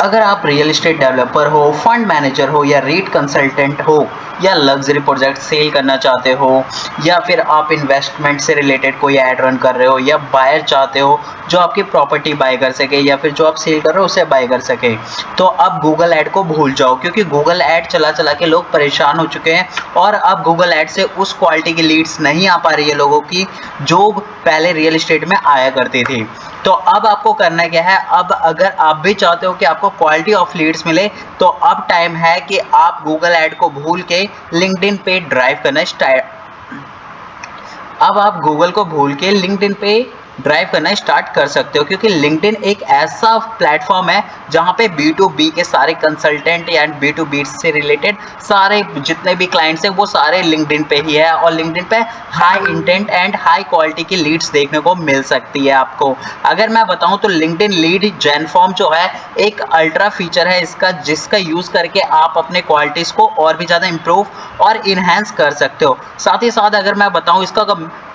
अगर आप real estate developer हो, फंड मैनेजर हो या रीट कंसल्टेंट हो या लग्जरी प्रोजेक्ट सेल करना चाहते हो या फिर आप इन्वेस्टमेंट से रिलेटेड कोई ऐड रन कर रहे हो या बायर चाहते हो जो आपकी प्रॉपर्टी बाय कर सके या फिर जो आप सेल कर रहे हो उसे बाय कर सके, तो अब गूगल ऐड को भूल जाओ, क्योंकि गूगल ऐड चला चला के लोग परेशान हो चुके हैं और अब गूगल ऐड से उस क्वालिटी की लीड्स नहीं आ पा रही है लोगों की जो पहले रियल एस्टेट में आया करती थी। तो अब आपको करना क्या है, अब अगर आप भी चाहते हो कि आपको क्वालिटी ऑफ लीड्स मिले तो अब टाइम है कि आप गूगल ऐड को भूल के लिंक्डइन पे ड्राइव करना स्टार्ट कर सकते हो, क्योंकि लिंक्डइन एक ऐसा प्लेटफॉर्म है जहां पे B2B के सारे कंसल्टेंट या B2B से रिलेटेड सारे जितने भी क्लाइंट्स हैं वो सारे लिंक्डइन पे ही है और लिंक्डइन पे high intent and high quality की लीड्स देखने को मिल सकती है आपको। अगर मैं बताऊं तो लिंक्डइन लीड जेनफॉर्म जो है एक अल्ट्रा फीचर है इसका, जिसका यूज करके आप अपने क्वालिटीज को और भी ज़्यादा इंप्रूव और इनहेंस कर सकते हो। साथ ही साथ अगर मैं बताऊं इसका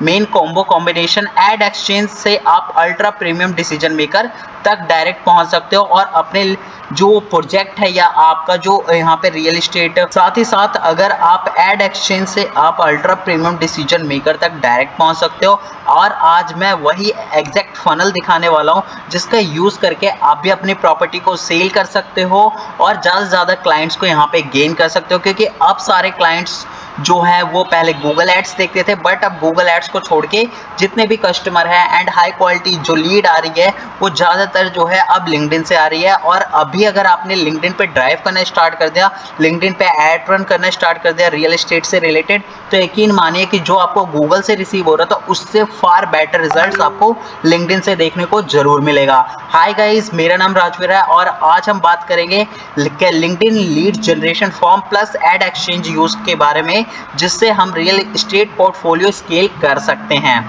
main combo combination ad exchange से आप अल्ट्रा प्रीमियम डिसीजन मेकर तक डायरेक्ट पहुंच सकते हो और अपने जो प्रोजेक्ट है या आपका जो यहाँ पे रियल एस्टेट, साथ ही साथ अगर आप एड एक्सचेंज से आप अल्ट्रा प्रीमियम डिसीजन मेकर तक डायरेक्ट पहुंच सकते हो। और आज मैं वही एग्जैक्ट फनल दिखाने वाला हूँ जिसका यूज करके आप भी अपनी प्रॉपर्टी को सेल कर सकते हो और ज़्यादा से ज़्यादा क्लाइंट्स को यहाँ पे गेन कर सकते हो, क्योंकि अब सारे क्लाइंट्स जो है वो पहले गूगल एड्स देखते थे, बट अब गूगल एड्स को छोड़ के जितने भी कस्टमर है एंड हाई क्वालिटी जो लीड आ रही है वो ज़्यादातर जो है अब लिंक्डइन से आ रही है। और अभी अगर आपने लिंक्डइन पे ड्राइव करना स्टार्ट कर दिया, लिंक्डइन पे ऐड रन करना स्टार्ट कर दिया रियल एस्टेट से रिलेटेड, तो यकीन मानिए कि जो आपको गूगल से रिसीव हो रहा था उससे फार बेटर रिजल्ट्स आपको लिंक्डइन से देखने को जरूर मिलेगा। हाय गाइस, मेरा नाम राजवीर है और आज हम बात करेंगे LinkedIn lead generation form plus ad exchange use के बारे में, जिससे हम रियल एस्टेट पोर्टफोलियो स्केल कर सकते हैं।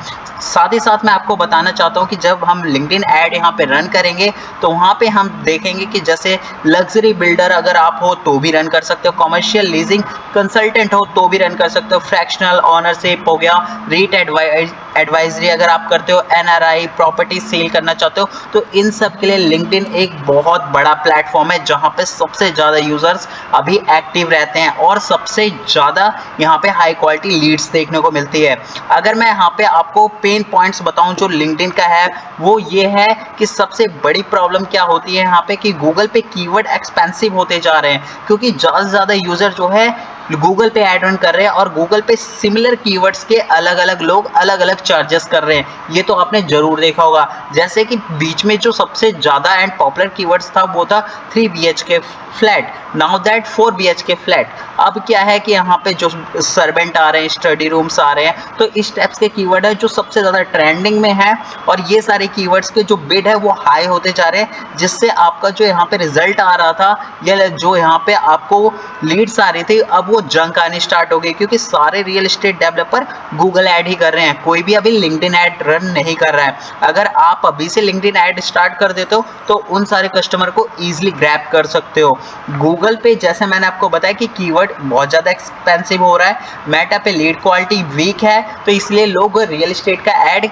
साथ ही साथ मैं आपको बताना चाहता हूं कि जब हम लिंक्डइन ऐड यहां पे रन करेंगे तो वहां पे हम देखेंगे कि जैसे लग्जरी बिल्डर अगर आप हो तो भी रन कर सकते हो, कमर्शियल लीजिंग कंसल्टेंट हो तो भी रन कर सकते हो, फ्रैक्शनल ओनरशिप हो गया, रीट एडवाइजरी अगर आप करते हो, NRI प्रॉपर्टी सेल करना चाहते हो, तो इन सब के लिए लिंक्डइन एक बहुत बड़ा प्लेटफॉर्म है जहां पे सबसे ज़्यादा यूजर्स अभी एक्टिव रहते हैं और सबसे ज़्यादा यहाँ पे हाई क्वालिटी लीड्स देखने को मिलती है। अगर मैं यहाँ पे आपको पेन पॉइंट्स बताऊं जो लिंक्डइन का है वो ये है कि सबसे बड़ी प्रॉब्लम क्या होती है यहाँ पे कि गूगल पे कीवर्ड एक्सपेंसिव होते जा रहे हैं, क्योंकि ज़्यादा से ज़्यादा यूज़र जो है गूगल पे ऐड रन कर रहे हैं और गूगल पे सिमिलर कीवर्ड्स के अलग अलग लोग अलग अलग चार्जेस कर रहे हैं। ये तो आपने जरूर देखा होगा, जैसे कि बीच में जो सबसे ज़्यादा एंड पॉपुलर कीवर्ड्स था वो था 3 BHK flat, now that 4 BHK flat. अब क्या है कि यहाँ पे जो सर्वेंट आ रहे हैं, स्टडी रूम्स आ रहे हैं, तो इस टाइप्स के कीवर्ड है जो सबसे ज़्यादा ट्रेंडिंग में है और ये सारे कीवर्ड्स के जो बिड है वो हाई होते जा रहे हैं, जिससे आपका जो यहाँ पे रिजल्ट आ रहा था या जो यहाँ पे आपको लीड्स आ रही थी अब वो जंक आनी स्टार्ट हो गई, क्योंकि सारे real estate developer Google ad ही कर रहे हैं, कोई भी अभी लिंक्डइन ऐड रन नहीं कर रहा है। अगर आप अभी से लिंक्डइन ऐड स्टार्ट कर देते हो तो उन सारे कस्टमर को इजीली ग्रैब कर सकते हो। गूगल पे जैसे मैंने आपको बताया कि कीवर्ड बहुत ज़्यादा एक्सपेंसिव हो रहा है, मेटा पे लीड क्वालिटी वीक है, तो इसलिए लोग रियल एस्टेट का ऐड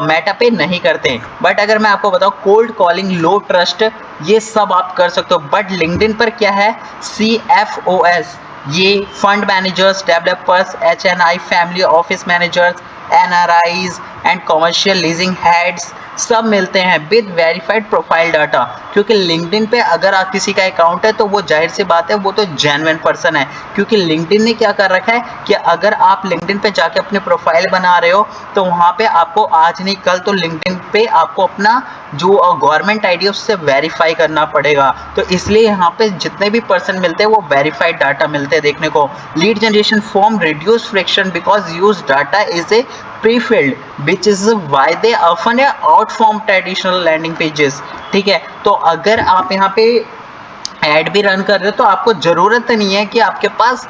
मेटा पे नहीं करते। बट अगर मैं आपको बताऊं कोल्ड कॉलिंग, लो ट्रस्ट, ये सब आप कर सकते हो। बट लिंक्डइन पर क्या है, CFOS, ये fund managers, developers, HNI family office managers, NRIs and commercial leasing heads सब मिलते हैं विद वेरीफाइड प्रोफाइल डाटा, क्योंकि लिंक्डइन पे अगर आप किसी का अकाउंट है तो वो जाहिर सी बात है वो तो जेन्युइन पर्सन है, क्योंकि लिंक्डइन ने क्या कर रखा है कि अगर आप लिंक्डइन पे जाके अपने प्रोफाइल बना रहे हो तो वहाँ पे आपको आज नहीं कल तो लिंक्डइन पे आपको अपना जो गवर्नमेंट ID है उससे वेरीफाई करना पड़ेगा। तो इसलिए यहाँ पे जितने भी पर्सन मिलते हैं वो वेरीफाइड डाटा मिलते हैं देखने को। Lead generation form reduce friction because use data is a pre-filled which is why they often outperform traditional landing pages। ठीक है, तो अगर आप यहाँ पे ऐड भी रन कर रहे हो तो आपको ज़रूरत नहीं है कि आपके पास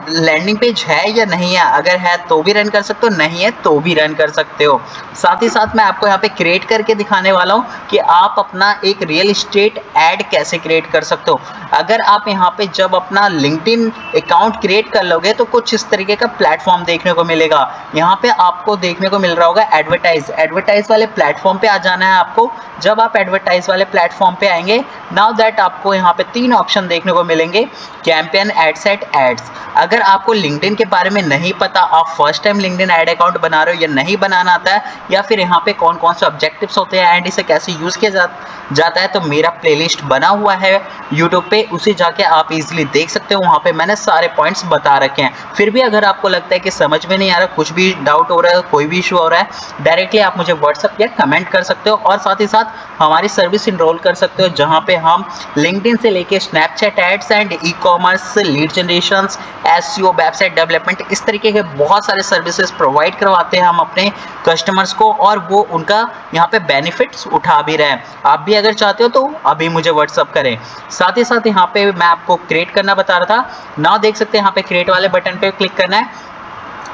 लैंडिंग पेज है या नहीं है, अगर है तो भी रन कर सकते हो, नहीं है तो भी रन कर सकते हो। साथ ही साथ मैं आपको यहाँ पे क्रिएट करके दिखाने वाला हूँ कि आप अपना एक रियल एस्टेट ऐड कैसे क्रिएट कर सकते हो। अगर आप यहाँ पे जब अपना लिंक्डइन अकाउंट क्रिएट कर लोगे तो कुछ इस तरीके का प्लेटफॉर्म देखने को मिलेगा। यहाँ पे आपको देखने को मिल रहा होगा एडवर्टाइज वाले प्लेटफॉर्म पे आ जाना है आपको। जब आप एडवर्टाइज वाले प्लेटफॉर्म पे आएंगे, नाउ दैट आपको यहाँ पे 3 ऑप्शन देखने को मिलेंगे, कैंपेन, एड सेट, एड्स। अगर आपको लिंक्डइन के बारे में नहीं पता, आप first time LinkedIn add account बना रहे हो या नहीं बनाना आता है, या फिर यहाँ पे कौन कौन से ऑब्जेक्टिव्स होते हैं एंड इसे कैसे यूज़ किया जाता है, तो मेरा प्लेलिस्ट बना हुआ है यूट्यूब पे, उसे जाके आप इजीली देख सकते हो। वहाँ पे मैंने सारे पॉइंट्स बता रखे हैं। फिर भी अगर आपको लगता है कि समझ में नहीं आ रहा, कुछ भी डाउट हो रहा है, कोई भी इशू हो रहा है, डायरेक्टली आप मुझे व्हाट्सअप या कमेंट कर सकते हो, और साथ ही साथ हमारी सर्विस इनरोल कर सकते हो, जहाँ पे हम लिंक्डइन से लेके Snapchat ads and ecommerce, lead generation, SEO, website development, इस तरीके के बहुत सारे सर्विसेज प्रोवाइड करवाते हैं हम अपने कस्टमर्स को, और वो उनका यहाँ पे बेनिफिट्स उठा भी रहे हैं। आप भी अगर चाहते हो तो अभी मुझे व्हाट्सअप करें। साथ ही साथ यहाँ पे मैं आपको क्रिएट करना बता रहा था, नाउ देख सकते हैं यहाँ पे क्रिएट वाले बटन पे क्लिक करना है।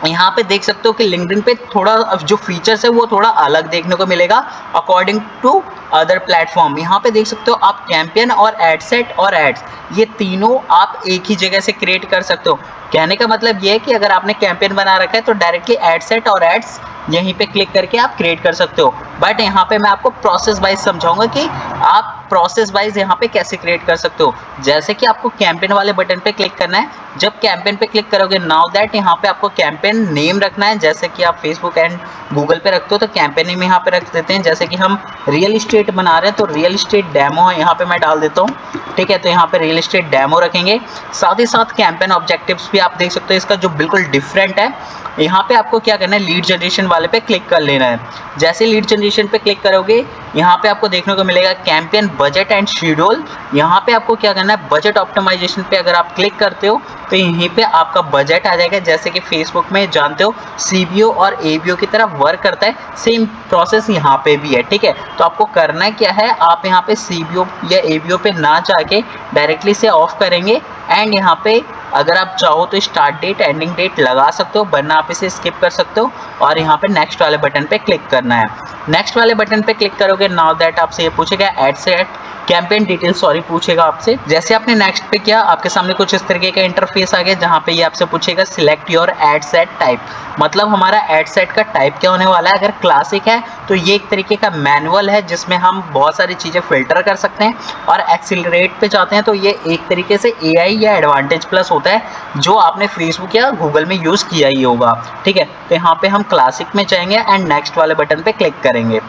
यहाँ पे देख सकते हो कि लिंक्डइन पे थोड़ा जो फीचर्स है वो थोड़ा अलग देखने को मिलेगा अकॉर्डिंग टू अदर प्लेटफॉर्म। यहाँ पे देख सकते हो आप कैंपेन और एड सेट और एड्स, ये तीनों आप एक ही जगह से क्रिएट कर सकते हो। कहने का मतलब ये है कि अगर आपने कैंपेन बना रखा है तो डायरेक्टली एड सेट और एड्स यहीं पे क्लिक करके आप क्रिएट कर सकते हो। बट यहाँ पे मैं आपको प्रोसेस वाइज समझाऊंगा कि आप प्रोसेस वाइज यहाँ पे कैसे क्रिएट कर सकते हो। जैसे कि आपको कैंपेन वाले बटन पे क्लिक करना है। जब कैंपेन पे क्लिक करोगे, नाउ दैट यहाँ पे आपको कैंपेन नेम रखना है। जैसे कि आप फेसबुक एंड गूगल पे रखते हो तो कैंपेन नेम यहाँ पे रख देते हैं। जैसे कि हम रियल इस्टेट बना रहे हैं तो रियल इस्टेट डेमो है, यहाँ पे मैं डाल देता हूँ। ठीक है, तो यहाँ पे रियल इस्टेट डेमो रखेंगे। साथ ही साथ कैंपेन ऑब्जेक्टिव्स भी आप देख सकते हो, इसका जो बिल्कुल डिफरेंट है। यहाँ पे आपको क्या करना है, लीड जनरेशन वाले पे क्लिक कर लेना है। जैसे लीड जनरेशन पे क्लिक करोगे, यहाँ पे आपको देखने को मिलेगा कैंपेन बजट एंड शेड्यूल। यहाँ पे आपको क्या करना है, बजट ऑप्टिमाइजेशन पे अगर आप क्लिक करते हो तो यहीं पे आपका बजट आ जाएगा। जैसे कि फेसबुक में जानते हो सीबीओ और एबीओ की तरह वर्क करता है, सेम प्रोसेस यहाँ पे भी है। ठीक है, तो आपको करना क्या है, आप यहाँ पे सीबीओ या एबीओ पे ना जाके डायरेक्टली से ऑफ करेंगे एंड यहाँ पे अगर आप चाहो तो स्टार्ट डेट एंडिंग डेट लगा सकते हो, वरना आप इसे स्किप कर सकते हो और यहाँ पे नेक्स्ट वाले बटन पे क्लिक करना है। नेक्स्ट वाले बटन पे क्लिक करोगे, नाउ दैट आपसे ये पूछेगा एड सेट कैंपेन डिटेल पूछेगा आपसे। जैसे आपने नेक्स्ट पे किया, आपके सामने कुछ इस तरीके का इंटरफेस आ गया जहाँ पे ये आपसे पूछेगा select your ad set type. मतलब हमारा एड सेट का टाइप क्या होने वाला है। अगर क्लासिक है तो ये एक तरीके का मैनुअल है जिसमें हम बहुत सारी चीज़ें फिल्टर कर सकते हैं, और एक्सीलरेट पे जाते हैं तो ये एक तरीके से एआई या एडवांटेज प्लस होता है, जो आपने फेसबुक या गूगल में यूज़ किया ही होगा। ठीक है, तो यहाँ पे हम क्लासिक में जाएंगे एंड नेक्स्ट वाले बटन पे क्लिक करेंगे।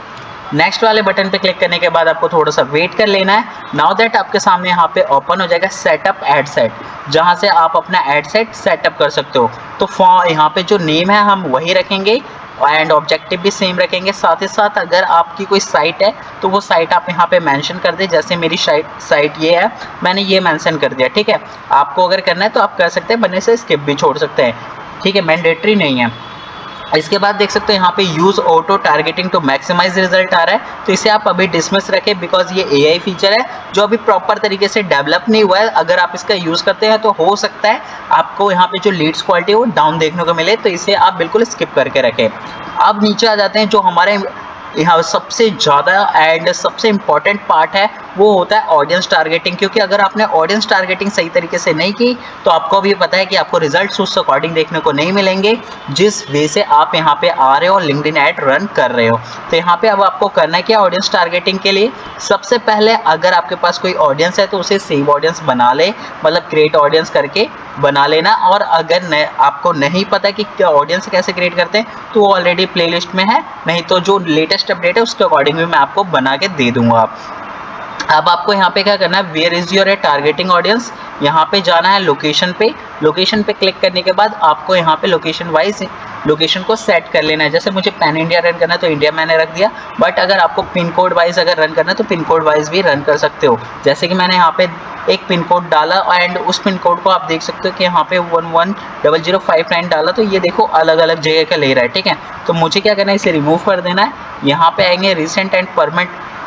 नेक्स्ट वाले बटन पे क्लिक करने के बाद आपको थोड़ा सा वेट कर लेना है। नाउ दैट आपके सामने यहाँ पे ओपन हो जाएगा सेटअप एड सेट, जहाँ से आप अपना एड सेट सेटअप कर सकते हो। तो यहाँ पे जो नेम है हम वही रखेंगे एंड ऑब्जेक्टिव भी सेम रखेंगे। साथ ही साथ अगर आपकी कोई साइट है तो वो साइट आप यहाँ पे मेंशन कर दें। जैसे मेरी साइट ये है, मैंने ये मेंशन कर दिया। ठीक है, आपको अगर करना है तो आप कर सकते हैं, बनने से स्किप भी छोड़ सकते हैं। ठीक है, मैंडेटरी नहीं है। इसके बाद देख सकते हो यहाँ पे use auto targeting to maximise result आ रहा है, तो इसे आप अभी डिसमिस रखें बिकॉज ये एआई फीचर है जो अभी प्रॉपर तरीके से डेवलप नहीं हुआ है। अगर आप इसका यूज करते हैं तो हो सकता है आपको यहाँ पे जो लीड्स क्वालिटी है वो डाउन देखने को मिले, तो इसे आप बिल्कुल स्किप करके रखें। अब नीचे आ जाते हैं, जो हमारे यहाँ सबसे ज़्यादा एंड सबसे इम्पॉर्टेंट पार्ट है वो होता है ऑडियंस टारगेटिंग। क्योंकि अगर आपने ऑडियंस टारगेटिंग सही तरीके से नहीं की तो आपको भी पता है कि आपको रिजल्ट्स उस अकॉर्डिंग देखने को नहीं मिलेंगे जिस वे से आप यहाँ पे आ रहे हो और लिंक्डइन ऐड रन कर रहे हो। तो यहाँ पे अब आपको करना है क्या, ऑडियंस टारगेटिंग के लिए सबसे पहले अगर आपके पास कोई ऑडियंस है तो उसे सेव ऑडियंस बना ले, मतलब क्रिएट ऑडियंस करके बना लेना। और अगर आपको नहीं पता कि क्या ऑडियंस कैसे क्रिएट करते हैं तो वो ऑलरेडी प्लेलिस्ट में है, नहीं तो जो लेटेस्ट अपडेट है उसके अकॉर्डिंग भी मैं आपको बना के दे दूंगा। अब आपको यहाँ पे क्या करना है, where is your targeting audience, यहाँ पे जाना है लोकेशन पे। लोकेशन पे क्लिक करने के बाद आपको यहाँ पे लोकेशन वाइज लोकेशन को सेट कर लेना है। जैसे मुझे पैन इंडिया रन करना है तो इंडिया मैंने रख दिया, बट अगर आपको पिन कोड वाइज अगर रन करना है तो पिन कोड वाइज भी रन कर सकते हो। जैसे कि मैंने यहाँ पे एक पिन कोड डाला एंड उस पिन कोड को आप देख सकते हो कि यहाँ पे 110059 डाला, तो ये देखो अलग अलग जगह का ले रहा है। ठीक है, तो मुझे क्या करना है, इसे रिमूव कर देना है। यहाँ पे आएंगे recent and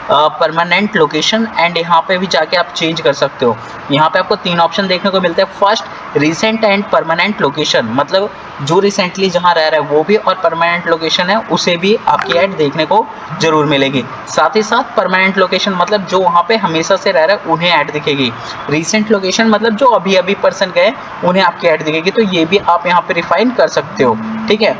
permanent location and यहाँ पे भी जाके आप चेंज कर सकते हो। यहाँ पे आपको 3 ऑप्शन देखने को मिलते हैं। First recent and permanent location, मतलब जो रिसेंटली जहाँ रह रहा है वो भी, और परमानेंट लोकेशन है उसे भी आपकी ऐड देखने को जरूर मिलेगी। साथ ही साथ परमानेंट लोकेशन मतलब जो वहाँ पे हमेशा से रह रहा है उन्हें ऐड दिखेगी। रिसेंट लोकेशन मतलब जो अभी अभी पर्सन गए उन्हें आपकी ऐड दिखेगी। तो ये भी आप यहाँ पे रिफाइन कर सकते हो। ठीक है,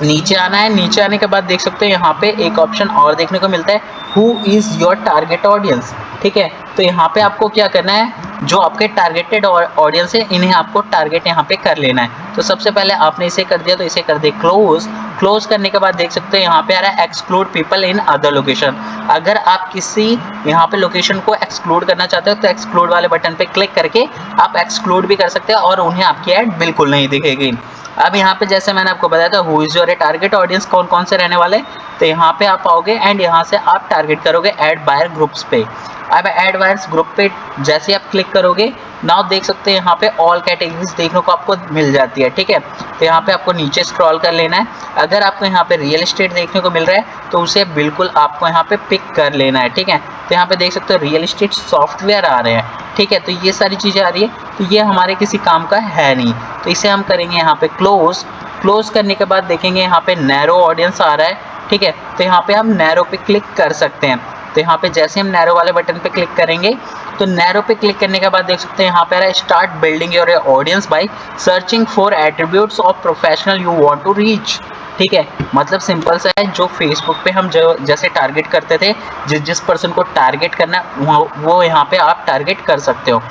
नीचे आना है। नीचे आने के बाद देख सकते हैं यहाँ पे एक ऑप्शन और देखने को मिलता है who is your target audience. ठीक है, तो यहाँ पे आपको क्या करना है, जो आपके टारगेटेड ऑडियंस है इन्हें आपको टारगेट यहाँ पे कर लेना है। तो सबसे पहले आपने इसे कर दिया तो इसे कर दे क्लोज। क्लोज करने के बाद देख सकते हैं यहाँ पे आ रहा है exclude people in other location. अगर आप किसी यहाँ पे लोकेशन को एक्सक्लूड करना चाहते हो तो एक्सक्लूड वाले बटन पे क्लिक करके आप एक्सक्लूड भी कर सकते हो और उन्हें आपकी ऐड बिल्कुल नहीं दिखेगी। अब यहाँ पे जैसे मैंने आपको बताया था who is your target audience, कौन कौन से रहने वाले, तो यहाँ पे आप आओगे एंड यहाँ से आप टारगेट करोगे ऐड बायर ग्रुप्स पे। अब ऐड बायर्स ग्रुप पे जैसे आप क्लिक करोगे नाउ देख सकते हैं यहाँ पे ऑल कैटेगरीज देखने को आपको मिल जाती है। ठीक है, तो यहाँ पे आपको नीचे स्क्रॉल कर लेना है। अगर आपको यहाँ पे रियल एस्टेट देखने को मिल रहा है तो उसे बिल्कुल आपको यहाँ पे पिक कर लेना है। ठीक है, तो यहाँ पे देख सकते हो रियल एस्टेट सॉफ्टवेयर आ रहे हैं। ठीक है, तो ये सारी चीज़ें आ रही है, तो ये हमारे किसी काम का है नहीं, तो इसे हम करेंगे यहाँ पे क्लोज। क्लोज करने के बाद देखेंगे यहाँ पे नैरो ऑडियंस आ रहा है। ठीक है, तो यहाँ पे हम नैरो पे क्लिक कर सकते हैं। तो यहाँ पे जैसे हम नैरो वाले बटन पे क्लिक करेंगे तो नैरो पे क्लिक करने के बाद देख सकते हैं यहाँ पे आ रहा है start building your audience by searching for attributes of professional you want to reach. ठीक है, मतलब सिंपल सा है, जो फेसबुक पे हम जो जैसे टारगेट करते थे, जिस पर्सन को टारगेट करना है वो यहाँ पे आप टारगेट कर सकते हो।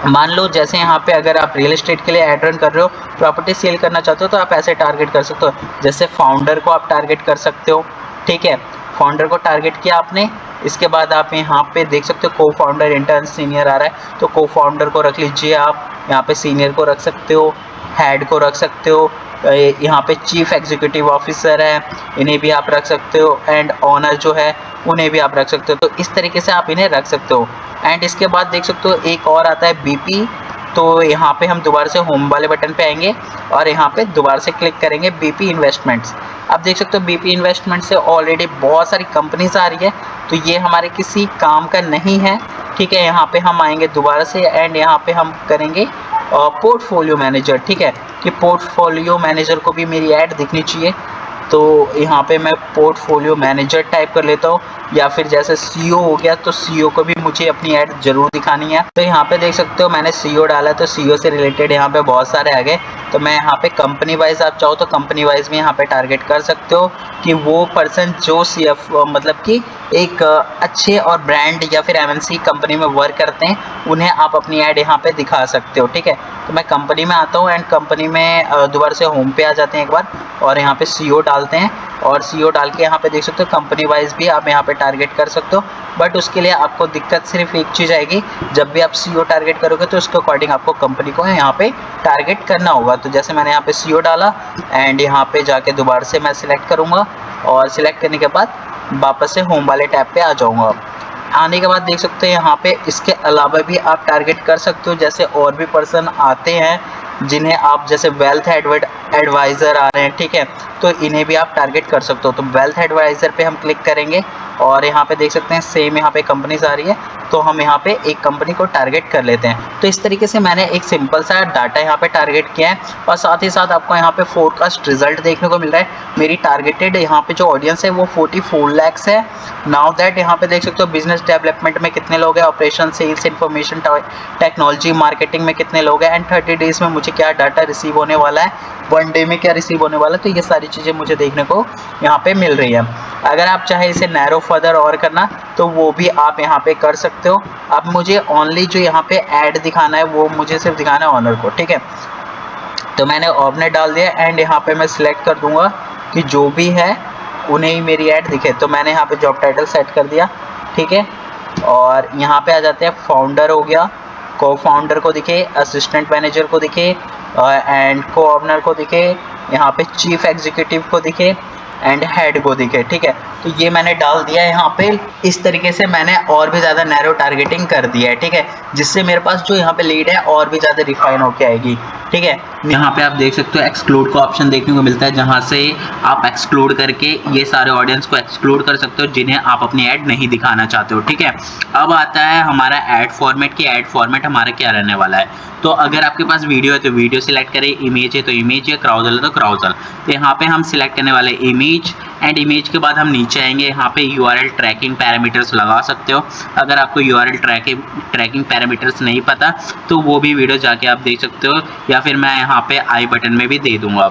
मान लो जैसे यहाँ पे अगर आप रियल एस्टेट के लिए एड रन कर रहे हो, प्रॉपर्टी सेल करना चाहते हो तो आप ऐसे टारगेट कर सकते हो। जैसे फाउंडर को आप टारगेट कर सकते हो। ठीक है, फाउंडर को टारगेट किया आपने, इसके बाद आप यहाँ पे देख सकते हो को फाउंडर इंटर्न सीनियर आ रहा है, तो को फाउंडर को रख लीजिए आप, यहाँ पे सीनियर को रख सकते हो, हेड को रख सकते हो, यहाँ पे चीफ एग्जीक्यूटिव ऑफिसर है इन्हें भी आप रख सकते हो, एंड ऑनर जो है उन्हें भी आप रख सकते हो। तो इस तरीके से आप इन्हें रख सकते हो। एंड इसके बाद देख सकते हो एक और आता है बीपी, तो यहाँ पे हम दोबारा से होम वाले बटन पे आएंगे और यहाँ पे दोबारा से क्लिक करेंगे बीपी इन्वेस्टमेंट्स। अब देख सकते हो बीपी इन्वेस्टमेंट से ऑलरेडी बहुत सारी कंपनीज आ रही है, तो ये हमारे किसी काम का नहीं है। ठीक है, यहाँ पे हम आएंगे दोबारा से एंड यहाँ पे हम करेंगे पोर्टफोलियो मैनेजर। ठीक है, कि पोर्टफोलियो मैनेजर को भी मेरी ऐड दिखनी चाहिए, तो यहाँ पे मैं पोर्टफोलियो मैनेजर टाइप कर लेता हूँ, या फिर जैसे सीईओ हो गया तो सीईओ को भी मुझे अपनी ऐड जरूर दिखानी है। तो यहाँ पे देख सकते हो मैंने सीईओ डाला तो सीईओ से रिलेटेड यहाँ पे बहुत सारे आ गए। तो मैं यहाँ पे कंपनी वाइज आप चाहो तो कंपनी वाइज भी यहाँ पे टारगेट कर सकते हो कि वो पर्सन जो सीएफ मतलब कि एक अच्छे और ब्रांड या फिर एमएनसी कंपनी में वर्क करते हैं उन्हें आप अपनी ऐड यहाँ पे दिखा सकते हो। ठीक है, तो मैं कंपनी में आता हूँ एंड कंपनी में दोबारा से होम पे आ जाते हैं एक बार और यहाँ पे सीईओ डालते हैं और सीईओ डाल के यहाँ पे देख सकते हो कंपनी वाइज भी आप यहाँ पे टारगेट कर सकते हो। बट उसके लिए आपको दिक्कत सिर्फ एक चीज़ आएगी, जब भी आप सीईओ टारगेट करोगे तो उसके अकॉर्डिंग आपको कंपनी को यहाँ पे टारगेट करना होगा। तो जैसे मैंने यहाँ पे सीईओ डाला एंड यहाँ पे जाके दोबारा से मैं सिलेक्ट करूँगा और सिलेक्ट करने के बाद वापस से होम वाले टैब पे आ जाऊँगा। आने के बाद देख सकते हैं यहाँ पे इसके अलावा भी आप टारगेट कर सकते हो, जैसे और भी पर्सन आते हैं जिन्हें आप जैसे वेल्थ एडवाइज़र आ रहे हैं। ठीक है, तो इन्हें भी आप टारगेट कर सकते हो। तो वेल्थ एडवाइज़र पे हम क्लिक करेंगे और यहाँ पे देख सकते हैं सेम यहाँ पे कंपनीज आ रही है, तो हम यहाँ पे एक कंपनी को टारगेट कर लेते हैं। तो इस तरीके से मैंने एक सिंपल सा डाटा यहाँ पे टारगेट किया है और साथ ही साथ आपको यहाँ पे फोरकास्ट रिजल्ट देखने को मिल रहा है। मेरी टारगेटेड यहाँ पे जो ऑडियंस है वो 44 लाख है। नाउ दैट यहाँ पे देख सकते हो बिजनेस डेवलपमेंट में कितने लोग हैं, operation, sales, information technology, marketing में कितने लोग हैं, एंड 30 डेज में मुझे क्या डाटा रिसीव होने वाला है, 1 डे में क्या रिसीव होने वाला है। तो ये सारी चीज़ें मुझे देखने को यहाँ पे मिल रही है। अगर आप चाहे इसे नैरो फर्दर और करना तो वो भी आप यहाँ पे कर सकते हो। अब मुझे ओनली जो यहाँ पे ऐड दिखाना है वो मुझे सिर्फ दिखाना है ऑनर को। ठीक है, तो मैंने ऑनर डाल दिया एंड यहाँ पे मैं सिलेक्ट कर दूंगा कि जो भी है उन्हें ही मेरी ऐड दिखे। तो मैंने यहाँ पे जॉब टाइटल सेट कर दिया। ठीक है, और यहाँ पे आ जाते हैं फाउंडर हो गया, को फाउंडर को दिखे, असिस्टेंट मैनेजर को दिखे एंड को ऑनर को दिखे, यहाँ पे चीफ एग्जीक्यूटिव को दिखे एंड हेड को दिखे। ठीक है, तो ये मैंने डाल दिया है यहाँ पे। इस तरीके से मैंने और भी ज़्यादा नैरो टारगेटिंग कर दिया है। ठीक है, जिससे मेरे पास जो यहाँ पे लीड है और भी ज़्यादा रिफाइन होके आएगी। ठीक है, यहाँ पे आप देख सकते हो एक्सक्लूड का ऑप्शन देखने को मिलता है, जहाँ से आप एक्सक्लूड करके ये सारे ऑडियंस को एक्सक्लूड कर सकते हो जिन्हें आप अपनी ऐड नहीं दिखाना चाहते हो। ठीक है, अब आता है हमारा ऐड फॉर्मेट की। ऐड फॉर्मेट हमारा क्या रहने वाला है, तो अगर आपके पास वीडियो है तो वीडियो सिलेक्ट करें, इमेज है तो इमेज है, क्राउजल है तो क्राउजल। तो यहाँ पे हम सिलेक्ट करने वाले इमेज एंड इमेज के बाद हम नीचे आएंगे, यहाँ पे URL ट्रैकिंग पैरामीटर्स लगा सकते हो। अगर आपको URL ट्रैकिंग पैरामीटर्स नहीं पता तो वो भी वीडियो जाके आप देख सकते हो, या फिर मैं यहाँ पे आई बटन में भी दे दूंगा।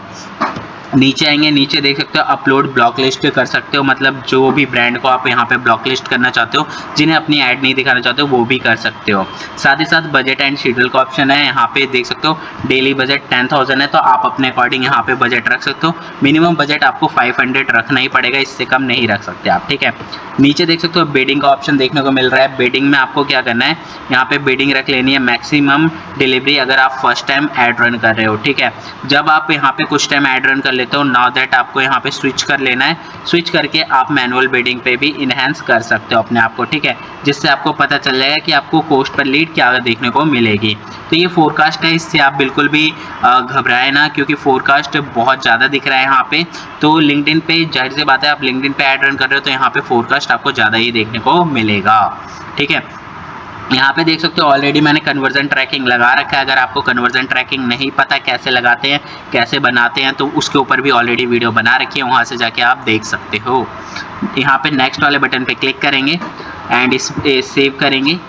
नीचे आएंगे, नीचे देख सकते हो अपलोड ब्लॉक लिस्ट कर सकते हो, मतलब जो भी ब्रांड को आप यहाँ पे ब्लॉक लिस्ट करना चाहते हो, जिन्हें अपनी ऐड नहीं दिखाना चाहते हो, वो भी कर सकते हो। साथ ही साथ बजट एंड शेड्यूल का ऑप्शन है, यहाँ पे देख सकते हो डेली बजट 10,000 है, तो आप अपने अकॉर्डिंग यहाँ पे बजट रख सकते हो। मिनिमम बजट आपको 500 रखना ही पड़ेगा, इससे कम नहीं रख सकते आप, ठीक है। नीचे देख सकते हो बिडिंग का ऑप्शन देखने को मिल रहा है। बिडिंग में आपको क्या करना है, यहाँ पे बिडिंग रख लेनी है मैक्सिमम डिलीवरी, अगर आप फर्स्ट टाइम ऐड रन कर रहे हो, ठीक है। जब आप यहाँ पे कुछ टाइम ऐड रन कर लेते हो, नाउ दैट आपको यहाँ पे स्विच कर लेना है। स्विच करके आप मैनुअल बिडिंग पे भी इनहेंस कर सकते हो अपने आप को, ठीक है, जिससे आपको पता चल जाएगा कि आपको कॉस्ट पर लीड क्या देखने को मिलेगी। तो ये फोरकास्ट है, इससे आप बिल्कुल भी घबराए ना, क्योंकि फोरकास्ट बहुत ज़्यादा दिख रहा है यहाँ पे। तो लिंक्डइन पे जाहिर सी बात है, आप लिंक्डइन पे ऐड रन कर रहे हो तो यहाँ पे फोरकास्ट आपको ज़्यादा ही देखने को मिलेगा, ठीक है। यहाँ पे देख सकते हो ऑलरेडी मैंने कन्वर्जन ट्रैकिंग लगा रखा है। अगर आपको कन्वर्जन ट्रैकिंग नहीं पता कैसे लगाते हैं, कैसे बनाते हैं, तो उसके ऊपर भी ऑलरेडी वीडियो बना रखी है, वहाँ से जाके आप देख सकते हो। यहाँ पे नेक्स्ट वाले बटन पे क्लिक करेंगे एंड इस सेव करेंगे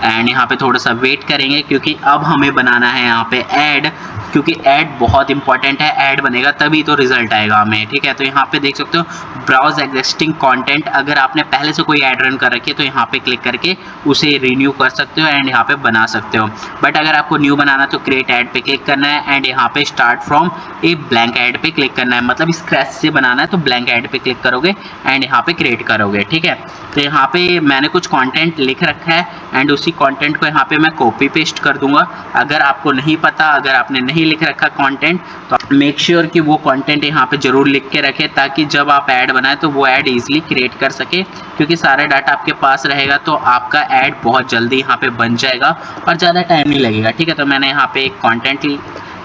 एंड यहाँ पे थोड़ा सा वेट करेंगे, क्योंकि अब हमें बनाना है यहाँ पे ऐड, क्योंकि ऐड बहुत इंपॉर्टेंट है। ऐड बनेगा तभी तो रिजल्ट आएगा हमें, ठीक है। तो यहाँ पे देख सकते हो ब्राउज एग्जिस्टिंग कंटेंट, अगर आपने पहले से कोई ऐड रन कर रखी है तो यहाँ पे क्लिक करके उसे रिन्यू कर सकते हो एंड यहाँ पे बना सकते हो। बट अगर आपको न्यू बनाना तो क्रिएट ऐड पे क्लिक करना है एंड यहाँ पे start from a blank add पे क्लिक करना है, मतलब स्क्रैच से बनाना है तो ब्लैंक ऐड पे क्लिक करोगे एंड यहाँ पे क्रिएट करोगे, ठीक है। तो यहाँ पे मैंने कुछ कंटेंट लिख रखा है एंड उसी कंटेंट को यहाँ पे मैं कॉपी पेस्ट कर दूंगा। अगर आपको नहीं पता, अगर आपने नहीं लिख रखा कंटेंट, तो मेक श्योर कि वो कंटेंट यहाँ पे जरूर लिख के रखें, ताकि जब आप ऐड बनाए तो वो ऐड इजीली क्रिएट कर सके, क्योंकि सारा डाटा आपके पास रहेगा तो आपका ऐड बहुत जल्दी यहाँ पे बन जाएगा और ज़्यादा टाइम नहीं लगेगा, ठीक है। तो मैंने यहाँ पे एक कंटेंट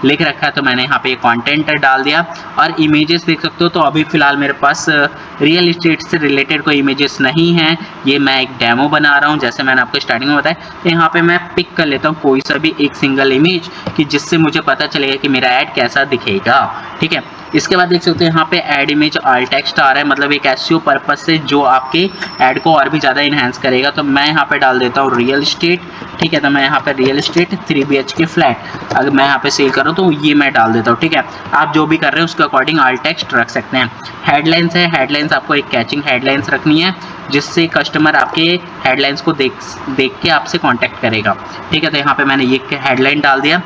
लिख रखा है, तो मैंने यहाँ पे कंटेंट डाल दिया। और इमेजेस देख सकते हो, तो अभी फ़िलहाल मेरे पास रियल इस्टेट से रिलेटेड कोई इमेजेस नहीं हैं, ये मैं एक डेमो बना रहा हूँ, जैसे मैंने आपको स्टार्टिंग में बताया। तो यहाँ पे मैं पिक कर लेता हूँ कोई सा भी एक सिंगल इमेज, कि जिससे मुझे पता चलेगा कि मेरा ऐड कैसा दिखेगा, ठीक है। इसके बाद देख सकते हो यहाँ पे ऐड इमेज ऑल टेक्स्ट आ रहा है, मतलब एक एसईओ पर्पस से जो आपके ऐड को और भी ज़्यादा इन्हेंस करेगा। तो मैं यहाँ पे डाल देता हूँ रियल इस्टेट, ठीक है। तो मैं यहाँ पे रियल इस्टेट 3 BHK फ्लैट, अगर मैं यहाँ पे सेल करूँ तो ये मैं डाल देता हूँ, ठीक है। आप जो भी कर रहे हो उसके अकॉर्डिंग ऑल टेक्स्ट रख सकते हैं। हेडलाइंस है, हेडलाइंस आपको एक कैचिंग हेडलाइंस रखनी है, जिससे कस्टमर आपके हेडलाइंस को देख के आपसे कॉन्टैक्ट करेगा, ठीक है। तो यहाँ पे मैंने ये हेडलाइन डाल दिया।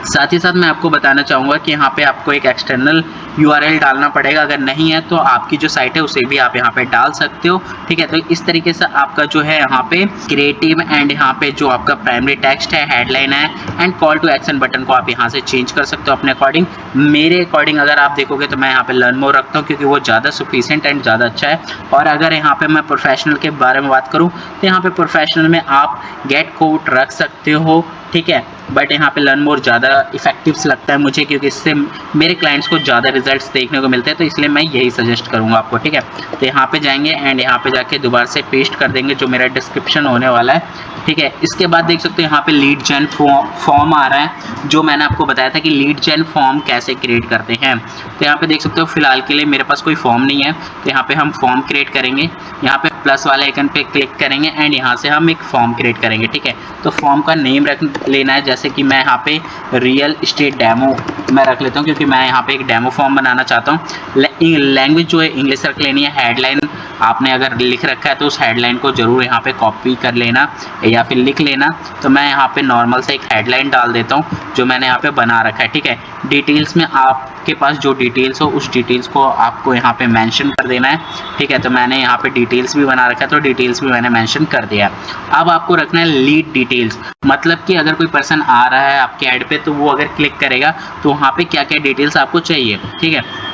साथ ही साथ मैं आपको बताना चाहूँगा कि यहाँ पे आपको एक एक्सटर्नल URL डालना पड़ेगा, अगर नहीं है तो आपकी जो साइट है उसे भी आप यहाँ पे डाल सकते हो, ठीक है। तो इस तरीके से आपका जो है यहाँ पे क्रिएटिव एंड यहाँ पे जो आपका प्राइमरी टेक्स्ट है, हेडलाइन है and call to action button को आप यहाँ से चेंज कर सकते हो अपने अकॉर्डिंग। मेरे अकॉर्डिंग अगर आप देखोगे तो मैं यहाँ पे लर्न मोर रखता हूँ, क्योंकि वो ज़्यादा सफिशिएंट एंड ज़्यादा अच्छा है। और अगर यहाँ पे मैं प्रोफेशनल के बारे में बात करूँ तो यहाँ पे प्रोफेशनल में आप गेट कोट रख सकते हो, ठीक है। बट यहाँ पे लर्न मोर ज़्यादा इफेक्टिव लगता है मुझे, क्योंकि इससे मेरे क्लाइंट्स को ज़्यादा रिजल्ट्स देखने को मिलते हैं, तो इसलिए मैं यही सजेस्ट करूँगा आपको, ठीक है। तो यहाँ पे जाएंगे एंड यहाँ पे जाके दोबारा से पेस्ट कर देंगे जो मेरा डिस्क्रिप्शन होने वाला है, ठीक है। इसके बाद देख सकते हो यहाँ पे लीड जेन फॉर्म आ रहा है, जो मैंने आपको बताया था कि लीड जेन फॉर्म कैसे क्रिएट करते हैं। तो यहाँ पे देख सकते हो फिलहाल के लिए मेरे पास कोई फॉर्म नहीं है, तो यहाँ पे हम फॉर्म क्रिएट करेंगे। यहाँ पे प्लस वाले आइकन पे क्लिक करेंगे एंड यहाँ से हम एक फॉर्म क्रिएट करेंगे, ठीक है। तो फॉर्म का नेम रख लेना है, जैसे कि मैं यहाँ पे रियल इस्टेट डेमो मैं रख लेता हूँ, क्योंकि मैं यहाँ पे एक डेमो फॉर्म बनाना चाहता हूँ। लैंग्वेज जो है इंग्लिश रख लेनी है। हेडलाइन आपने अगर लिख रखा है तो उस हेडलाइन को ज़रूर यहाँ पे कॉपी कर लेना या फिर लिख लेना। तो मैं यहाँ पे नॉर्मल से एक हेडलाइन डाल देता हूँ जो मैंने यहाँ पे बना रखा है, ठीक है। डिटेल्स में आपके पास जो डिटेल्स हो उस डिटेल्स को आपको यहाँ पे मेंशन कर देना है, ठीक है। तो मैंने यहाँ पे डिटेल्स भी बना रखा है, तो डिटेल्स भी मैंने मेंशन कर दिया है। अब आपको रखना है लीड डिटेल्स, मतलब कि अगर कोई पर्सन आ रहा है आपके ऐड पे तो वो अगर क्लिक करेगा तो वहाँ पे क्या क्या डिटेल्स आपको चाहिए, ठीक है।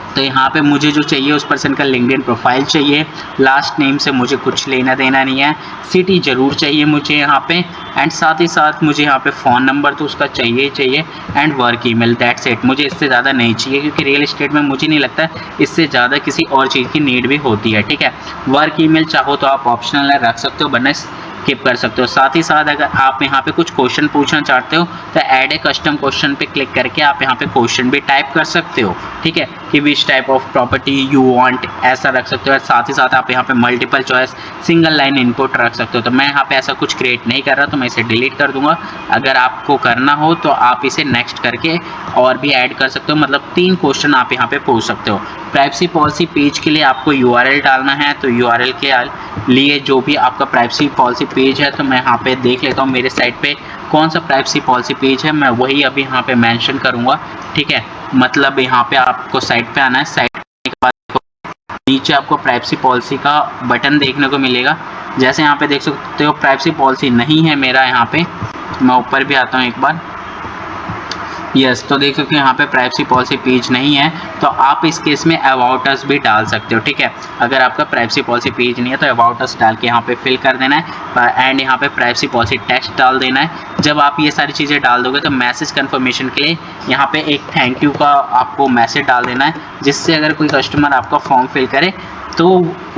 तो यहाँ पे मुझे जो चाहिए उस पर्सन का लिंक्डइन प्रोफाइल चाहिए, लास्ट नेम से मुझे कुछ लेना देना नहीं है, सिटी ज़रूर चाहिए मुझे यहाँ पे, एंड साथ ही साथ मुझे यहाँ पे फ़ोन नंबर तो उसका चाहिए ही चाहिए, and work email, that's it. मुझे इससे ज़्यादा नहीं चाहिए, क्योंकि रियल इस्टेट में मुझे नहीं लगता इससे ज़्यादा किसी और चीज़ की नीड भी होती है, ठीक है। वर्क ईमेल चाहो तो आप ऑप्शनल रख सकते हो, वरना स्किप कर सकते हो। साथ ही साथ अगर आप यहाँ पे कुछ क्वेश्चन पूछना चाहते हो तो ऐड ए कस्टम क्वेश्चन पे क्लिक करके आप यहाँ पे क्वेश्चन भी टाइप कर सकते हो, ठीक है, कि which type of property you want, ऐसा रख सकते हो। साथ ही साथ आप यहाँ पे multiple choice single line input रख सकते हो। तो मैं यहाँ पे ऐसा कुछ क्रिएट नहीं कर रहा, तो मैं इसे डिलीट कर दूंगा। अगर आपको करना हो तो आप इसे नेक्स्ट करके और भी ऐड कर सकते हो, मतलब 3 क्वेश्चन आप यहाँ पे पूछ सकते हो। प्राइवेसी पॉलिसी पेज के लिए आपको URL डालना है, तो URL के लिए जो भी आपका प्राइवेसी पॉलिसी पेज है, तो मैं यहाँ पे देख लेता हूँ मेरे साइट पे कौन सा प्राइवेसी पॉलिसी पेज है, मैं वही अभी यहाँ पे मेंशन करूँगा, ठीक है। मतलब यहाँ पे आपको साइट पे आना है, साइट के बाद नीचे आपको प्राइवेसी पॉलिसी का बटन देखने को मिलेगा। जैसे यहाँ पे देख सकते हो प्राइवेसी पॉलिसी नहीं है मेरा यहाँ पे, मैं ऊपर भी आता हूँ एक बार, यस, तो देख सकते हो यहाँ पे प्राइवेसी पॉलिसी पेज नहीं है, तो आप इस केस में अबाउट अस भी डाल सकते हो, ठीक है। अगर आपका प्राइवेसी पॉलिसी पेज नहीं है तो अबाउट अस डाल के यहाँ पे फिल कर देना है एंड यहाँ पे प्राइवेसी पॉलिसी टेक्स्ट डाल देना है। जब आप ये सारी चीज़ें डाल दोगे तो मैसेज कन्फर्मेशन के लिए यहाँ पे एक थैंक यू का आपको मैसेज डाल देना है, जिससे अगर कोई कस्टमर आपका फॉर्म फिल करे तो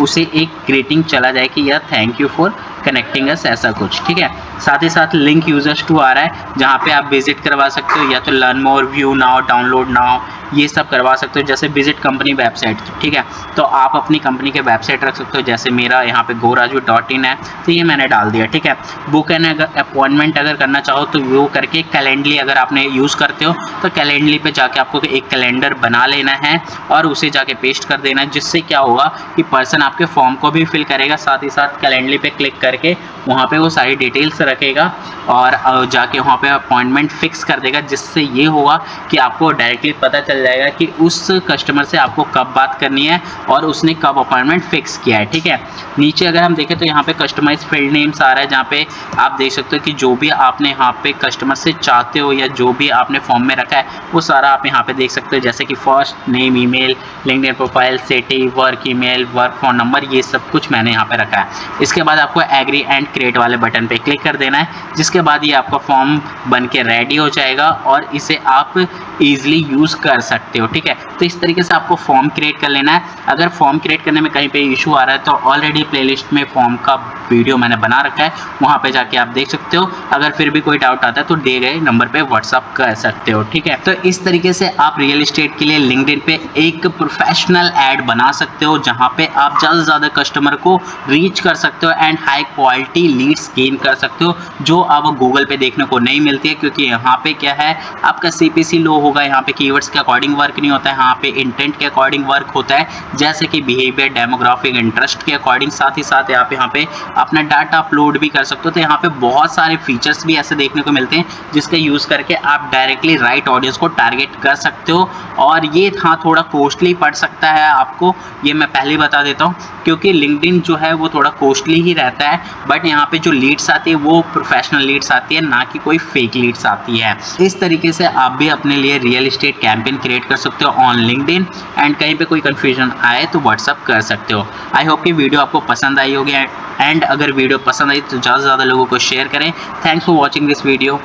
उसे एक ग्रीटिंग चला जाए कि यह thank you for connecting us, ऐसा कुछ, ठीक है। साथ ही साथ लिंक यूजर्स टू आ रहा है, जहाँ पे आप विजिट करवा सकते हो, या तो learn more, view now, download now, ये सब करवा सकते हो। जैसे विजिट कंपनी वेबसाइट, ठीक है, तो आप अपनी कंपनी के वेबसाइट रख सकते हो। जैसे मेरा यहाँ पे goraju.in है, तो ये मैंने डाल दिया, ठीक है। बुक एंड अगर अपॉइंटमेंट अगर करना चाहो तो वो करके कैलेंडली अगर आपने यूज़ करते हो तो कैलेंडली पे जाके आपको एक कैलेंडर बना लेना है और उसे जाके पेस्ट कर देना है, जिससे क्या होगा कि पर्सन आपके फॉर्म को भी फिल करेगा, साथ ही साथ कैलेंडली पे क्लिक करके वहाँ पे वो सारी डिटेल्स रखेगा और जाके वहाँ पे अपॉइंटमेंट फिक्स कर देगा, जिससे ये होगा कि आपको डायरेक्टली पता चल जाएगा कि उस कस्टमर से आपको कब बात करनी है और उसने कब अपॉइंटमेंट फिक्स किया है, ठीक है। नीचे अगर हम देखें तो यहाँ पे कस्टमाइज फील्ड नेम्स आ रहा है, जहाँ पे आप देख सकते हो कि जो भी आपने यहाँ पे कस्टमर से चाहते हो या जो भी आपने फॉर्म में रखा है वो सारा आप यहाँ पे देख सकते हो। जैसे कि first name, email, LinkedIn profile, city, work email, work phone number, ये सब कुछ मैंने यहाँ पे रखा है। इसके बाद आपको एग्री एंड क्रिएट वाले बटन पे क्लिक कर देना है, जिसके बाद ये आपका फॉर्म बन के रेडी हो जाएगा और इसे आप ईजिली यूज़ कर सकते हो, ठीक है। तो इस तरीके से आपको फॉर्म क्रिएट कर लेना है। अगर फॉर्म क्रिएट करने में कहीं पे इशू आ रहा है तो ऑलरेडी प्लेलिस्ट में फॉर्म का वीडियो मैंने बना रखा है, वहाँ पे जाके आप देख सकते हो। अगर फिर भी कोई डाउट आता है तो दिए गए नंबर पे व्हाट्सअप कर सकते हो, ठीक है। तो इस तरीके से आप रियल एस्टेट के लिए लिंक्डइन पे एक प्रोफेशनल ऐड बना सकते हो, जहाँ पे आप ज़्यादा से ज़्यादा कस्टमर को रीच कर सकते हो and high quality Leeds gain कर सकते हो, जो अब गूगल पे देखने को नहीं मिलती है। क्योंकि यहाँ पे क्या है, आपका CPC लो होगा, यहाँ पे कीवर्ड्स के अकॉर्डिंग वर्क नहीं होता है, यहाँ पे इंटेंट के अकॉर्डिंग वर्क होता है, जैसे कि बिहेवियर, डेमोग्राफिक, इंटरेस्ट के अकॉर्डिंग। साथ ही साथ आप यहाँ पे अपना डाटा अपलोड भी कर सकते हो। तो यहाँ पे बहुत सारे फीचर्स भी ऐसे देखने को मिलते हैं जिसका यूज़ करके आप डायरेक्टली राइट ऑडियंस को टारगेट कर सकते हो। और ये हाँ थोड़ा कॉस्टली पड़ सकता है आपको, ये मैं पहले बता देता हूँ, क्योंकि लिंक्डइन जो है वो थोड़ा कॉस्टली ही रहता है, बट यहाँ पे जो लीड्स आती है वो प्रोफेशनल लीड्स आती है, ना कि कोई फेक लीड्स आती है। इस तरीके से आप भी अपने लिए रियल एस्टेट कैंपेन क्रिएट कर सकते हो ऑन लिंक्डइन एंड कहीं पे कोई कंफ्यूजन आए तो व्हाट्सअप कर सकते हो। आई होप कि वीडियो आपको पसंद आई होगी एंड अगर वीडियो पसंद आई तो ज़्यादा से ज़्यादा लोगों को शेयर करें। Thanks for watching this video.